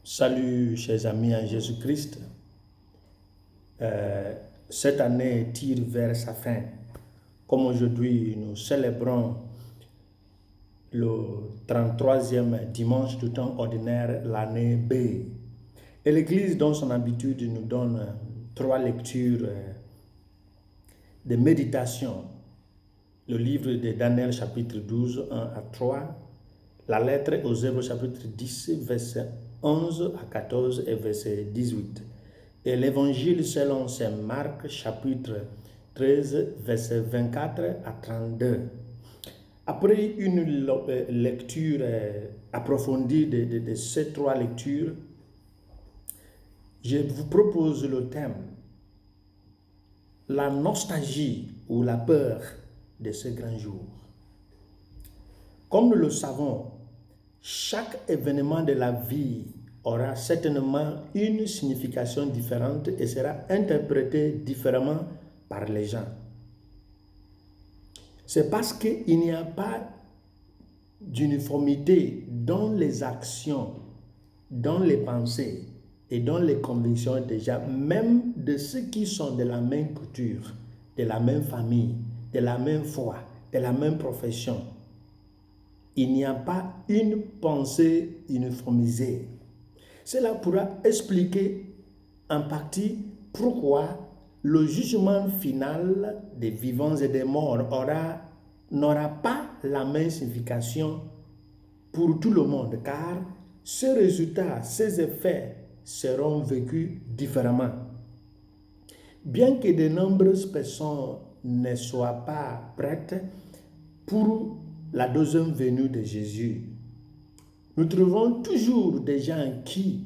Salut chers amis en Jésus-Christ. Cette année tire vers sa fin. Comme aujourd'hui nous célébrons le 33e dimanche du temps ordinaire, l'année B. Et l'Église, dans son habitude, nous donne 3 lectures de méditation. Le livre de Daniel chapitre 12, 1 à 3. La lettre aux Hébreux chapitre 10, verset 11 à 14 et verset 18. Et l'évangile selon saint Marc chapitre 13, verset 24 à 32. Après une lecture approfondie de ces 3 lectures, je vous propose le thème, la nostalgie ou la peur de ce grand jour. Comme nous le savons, chaque événement de la vie aura certainement une signification différente et sera interprété différemment par les gens. C'est parce qu'il n'y a pas d'uniformité dans les actions, dans les pensées et dans les convictions déjà, même de ceux qui sont de la même culture, de la même famille, de la même foi, de la même profession. Il n'y a pas une pensée uniformisée. Cela pourra expliquer en partie pourquoi le jugement final des vivants et des morts n'aura pas la même signification pour tout le monde, car ces résultats, ces effets seront vécus différemment. Bien que de nombreuses personnes ne soient pas prêtes pour la deuxième venue de Jésus, nous trouvons toujours des gens qui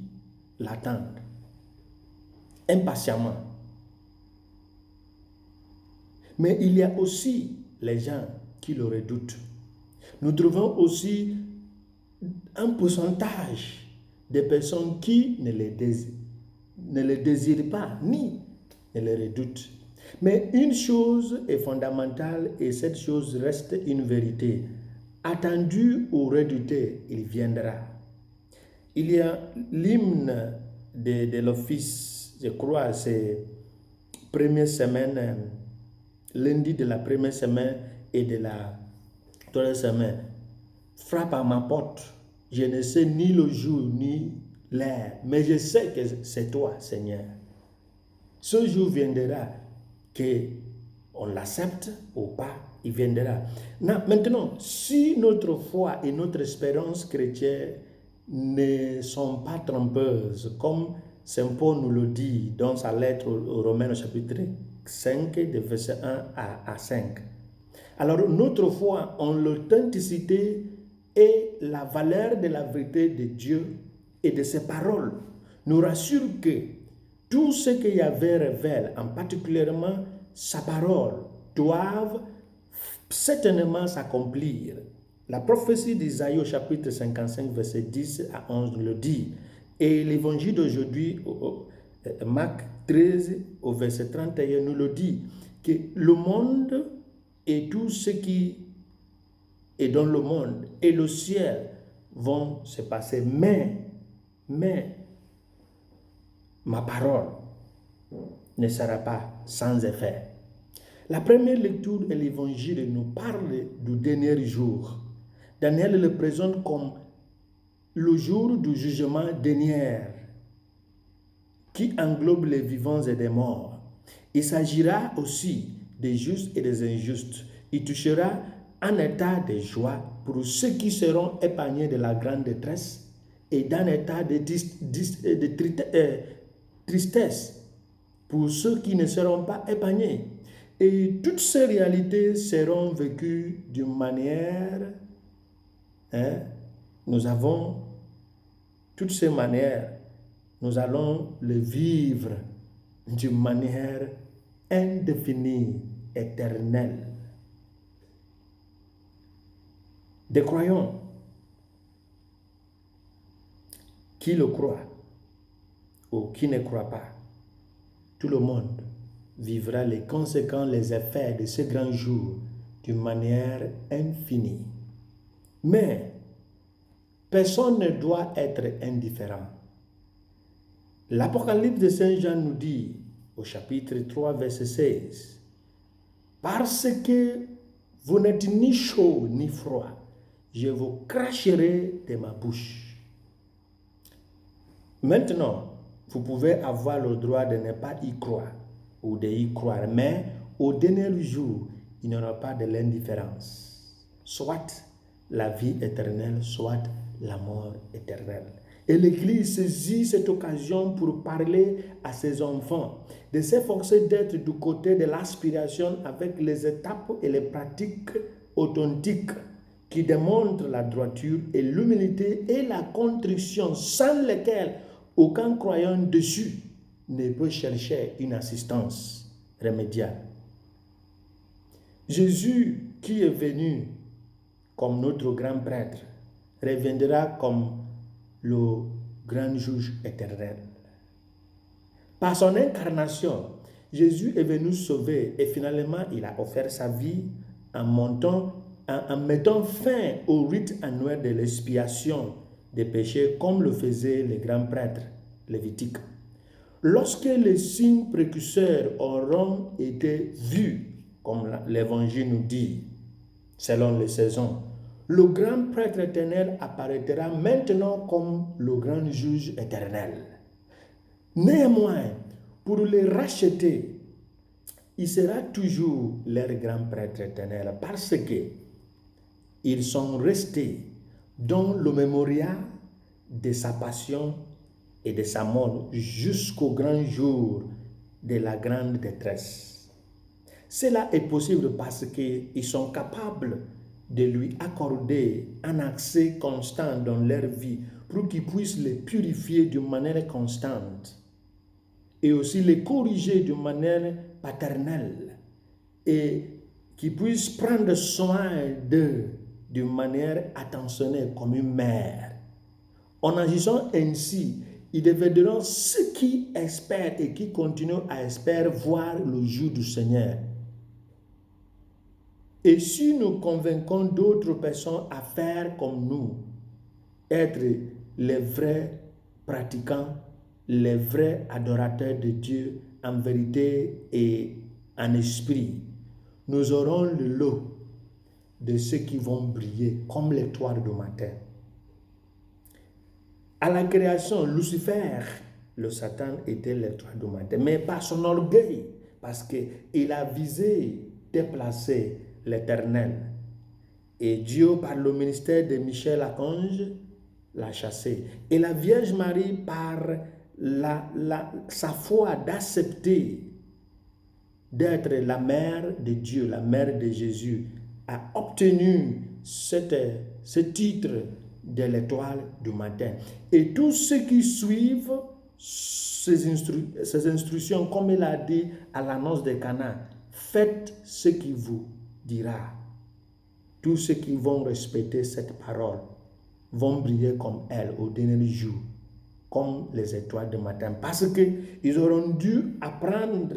l'attendent impatiemment. Mais il y a aussi les gens qui le redoutent. Nous trouvons aussi un pourcentage de personnes qui ne le désirent pas, ni ne le redoutent. Mais une chose est fondamentale et cette chose reste une vérité. Attendu ou redouté, il viendra. Il y a l'hymne de l'office, je crois, c'est première semaine, lundi de la première semaine et de la troisième semaine. Frappe à ma porte, je ne sais ni le jour ni l'heure, mais je sais que c'est toi, Seigneur. Ce jour viendra, qu'on l'accepte ou pas, il viendra. Maintenant, si notre foi et notre espérance chrétienne ne sont pas trompeuses, comme saint Paul nous le dit dans sa lettre aux Romains chapitre 5, de verset 1 à 5. Alors notre foi en l'authenticité et la valeur de la vérité de Dieu et de ses paroles nous rassure que tout ce que Yahvé révèle, en particulièrement sa parole, doivent certainement s'accomplir. La prophétie d'Isaïe au chapitre 55, verset 10 à 11 nous le dit. Et l'évangile d'aujourd'hui, Marc 13, au verset 31, nous le dit, que le monde et tout ce qui est dans le monde et le ciel vont se passer. Mais, ma parole ne sera pas sans effet. La première lecture de l'évangile nous parle du dernier jour. Daniel le présente comme le jour du jugement dernier qui englobe les vivants et les morts. Il s'agira aussi des justes et des injustes. Il touchera un état de joie pour ceux qui seront épargnés de la grande détresse et d'un état de tristesse pour ceux qui ne seront pas épargnés. Et toutes ces réalités seront vécues d'une manière, nous avons toutes ces manières, nous allons le vivre d'une manière indéfinie, éternelle. Des croyants qui le croient ou qui ne croient pas, tout le monde vivra les conséquences, les effets de ce grand jour d'une manière infinie. Mais personne ne doit être indifférent. L'Apocalypse de Saint Jean nous dit, au chapitre 3, verset 16, « Parce que vous n'êtes ni chaud ni froid, je vous cracherai de ma bouche. » Maintenant, vous pouvez avoir le droit de ne pas y croire ou de y croire, mais au dernier jour, il n'y aura pas de l'indifférence. Soit la vie éternelle, soit la mort éternelle. Et l'Église saisit cette occasion pour parler à ses enfants, de s'efforcer d'être du côté de l'aspiration avec les étapes et les pratiques authentiques qui démontrent la droiture et l'humilité et la contrition sans lesquelles aucun croyant dessus ne peut chercher une assistance remédiable. Jésus, qui est venu comme notre grand prêtre, reviendra comme le grand juge éternel. Par son incarnation, Jésus est venu sauver et finalement il a offert sa vie en mettant fin au rite annuel de l'expiation des péchés comme le faisaient les grands prêtres lévitiques. Lorsque les signes précurseurs auront été vus, comme l'Évangile nous dit, selon les saisons, le grand prêtre éternel apparaîtra maintenant comme le grand juge éternel. Néanmoins, pour les racheter, il sera toujours leur grand prêtre éternel parce que ils sont restés dans le mémorial de sa passion et de sa mort jusqu'au grand jour de la grande détresse. Cela est possible parce qu'ils sont capables de lui accorder un accès constant dans leur vie pour qu'il puisse les purifier d'une manière constante et aussi les corriger d'une manière paternelle et qu'il puisse prendre soin d'eux d'une manière attentionnée comme une mère. En agissant ainsi, ils deviendront ceux qui espèrent et qui continuent à espérer voir le jour du Seigneur. Et si nous convainquons d'autres personnes à faire comme nous, être les vrais pratiquants, les vrais adorateurs de Dieu en vérité et en esprit, nous aurons le lot de ceux qui vont briller comme l'étoile du matin. À la création, Lucifer, le Satan, était l'étoile du matin, mais par son orgueil, parce qu'il a visé déplacer l'Éternel. Et Dieu, par le ministère de Michel Archange, l'a chassé. Et la Vierge Marie, par sa foi d'accepter d'être la mère de Dieu, la mère de Jésus, a obtenu ce titre de l'étoile du matin. Et tous ceux qui suivent ces instructions, comme il a dit à l'annonce de Cana, faites ce qu'il vous dira. Tous ceux qui vont respecter cette parole vont briller comme elle au dernier jour, comme les étoiles du matin, parce qu'ils auront dû apprendre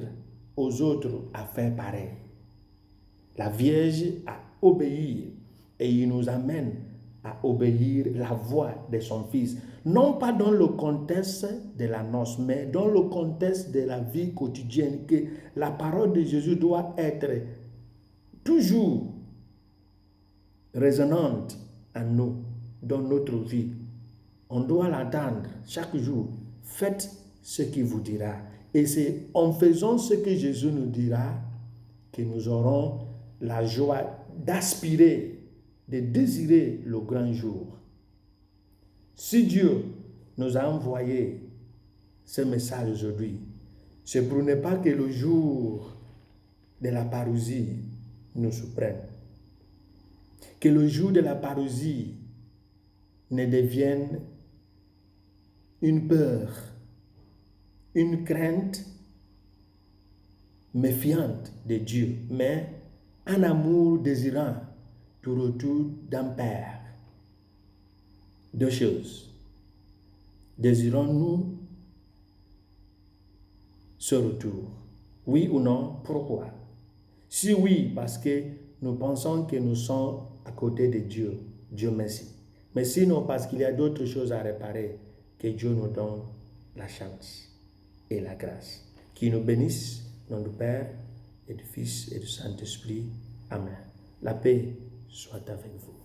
aux autres à faire pareil. La Vierge a obéi et il nous amène à obéir la voix de son Fils, non pas dans le contexte de la noce, mais dans le contexte de la vie quotidienne, que la parole de Jésus doit être toujours résonante en nous, dans notre vie. On doit l'entendre chaque jour. Faites ce qu'il vous dira. Et c'est en faisant ce que Jésus nous dira que nous aurons la joie d'aspirer, de désirer le grand jour. Si Dieu nous a envoyé ce message aujourd'hui, c'est pour ne pas que le jour de la parousie nous surprenne. Que le jour de la parousie ne devienne une peur, une crainte méfiante de Dieu, mais un amour désirant du retour d'un Père. Deux choses. Désirons-nous ce retour? Oui ou non? Pourquoi? Si oui, parce que nous pensons que nous sommes à côté de Dieu, Dieu merci. Mais sinon, parce qu'il y a d'autres choses à réparer, que Dieu nous donne la chance. et la grâce. Qui nous bénisse, nom du Père et du Fils et du Saint-Esprit. Amen. La paix soit avec vous.